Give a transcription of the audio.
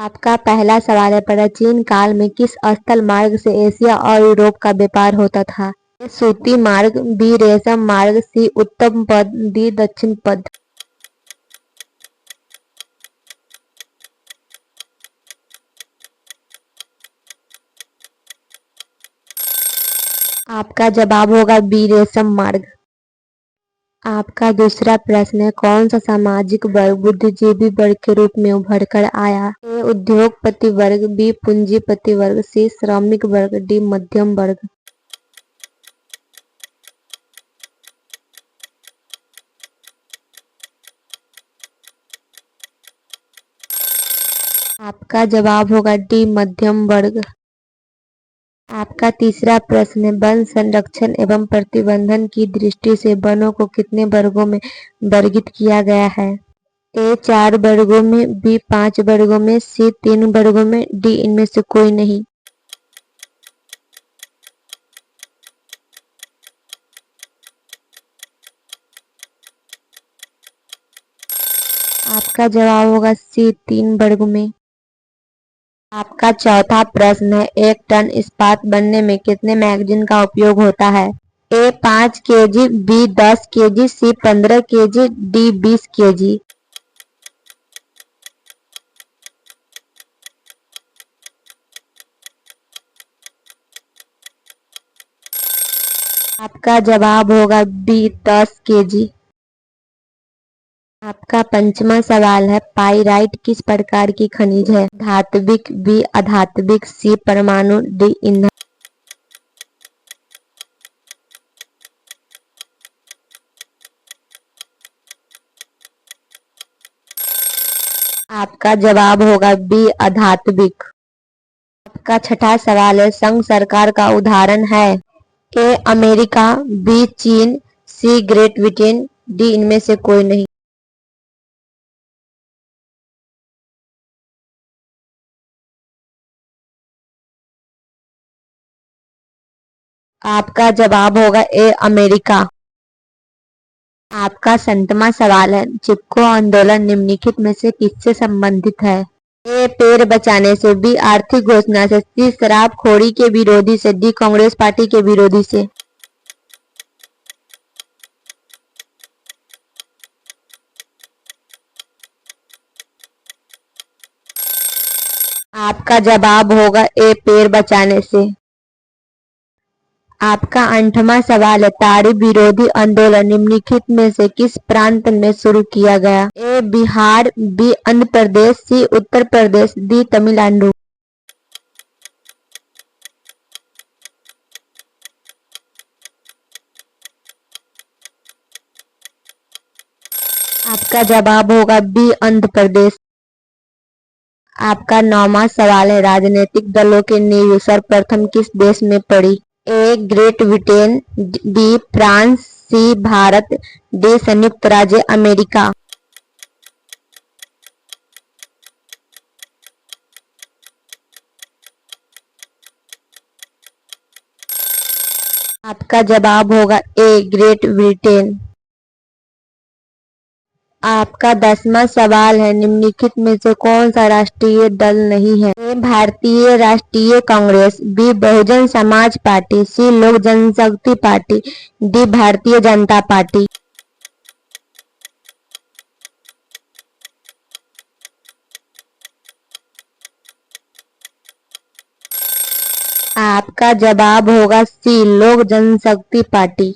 आपका पहला सवाल है, प्राचीन काल में किस स्थल मार्ग से एशिया और यूरोप का व्यापार होता था? ए सूती मार्ग, बी रेशम मार्ग, सी उत्तम पद, डी दक्षिण पद। आपका जवाब होगा बी रेशम मार्ग। आपका दूसरा प्रश्न है, कौन सा सामाजिक वर्ग बुद्धिजीवी वर्ग के रूप में उभर कर आया? ए उद्योगपति वर्ग, बी पूंजीपति वर्ग, सी श्रमिक वर्ग, डी मध्यम वर्ग। आपका जवाब होगा डी मध्यम वर्ग। आपका तीसरा प्रश्न है, वन संरक्षण एवं प्रबंधन की दृष्टि से वनों को कितने वर्गों में वर्गीकृत किया गया है? ए 4 वर्गों में, बी 5 वर्गों में, सी 3 वर्गों में, डी इनमें से कोई नहीं। आपका जवाब होगा सी 3 वर्गों में। आपका चौथा प्रश्न है, एक टन इस्पात बनने में कितने मैगजीन का उपयोग होता है? ए 5 केजी, बी 10 केजी, सी 15 केजी, डी 20 केजी। आपका जवाब होगा बी 10 केजी। आपका पंचमा सवाल है, पाइराइट किस प्रकार की खनिज है? धात्विक, बी अधात्विक, सी परमाणु, डी ईंधन। आपका जवाब होगा बी अधात्विक। आपका छठा सवाल है, संघ सरकार का उदाहरण है? ए अमेरिका, बी चीन, सी ग्रेट ब्रिटेन, डी इनमें से कोई नहीं। आपका जवाब होगा ए अमेरिका। आपका संतमा सवाल है, चिपको आंदोलन निम्नलिखित में से किससे संबंधित है? ए पेड़ बचाने से, बी आर्थिक घोषणा से, सी शराबखोरी के विरोधी से, डी कांग्रेस पार्टी के विरोधी से। आपका जवाब होगा ए पेड़ बचाने से। आपका 8वां सवाल है, ताड़ी विरोधी आंदोलन निम्नलिखित में से किस प्रांत में शुरू किया गया? ए बिहार, बी आंध्र प्रदेश, सी उत्तर प्रदेश, डी तमिलनाडु। आपका जवाब होगा बी आंध्र प्रदेश। आपका 9वां सवाल है, राजनीतिक दलों की नींव सर्वप्रथम किस देश में पड़ी? A Great Britain, B France, C Bharat, D संयुक्त राज्य अमेरिका। आपका जवाब होगा ए ग्रेट ब्रिटेन। आपका 10वां सवाल है, निम्नलिखित में से कौन सा राष्ट्रीय दल नहीं है? ए भारतीय राष्ट्रीय कांग्रेस, बी बहुजन समाज पार्टी, सी लोक जनशक्ति party, D Bharatiya Janata party. आपका जवाब होगा सी लोक जनशक्ति पार्टी।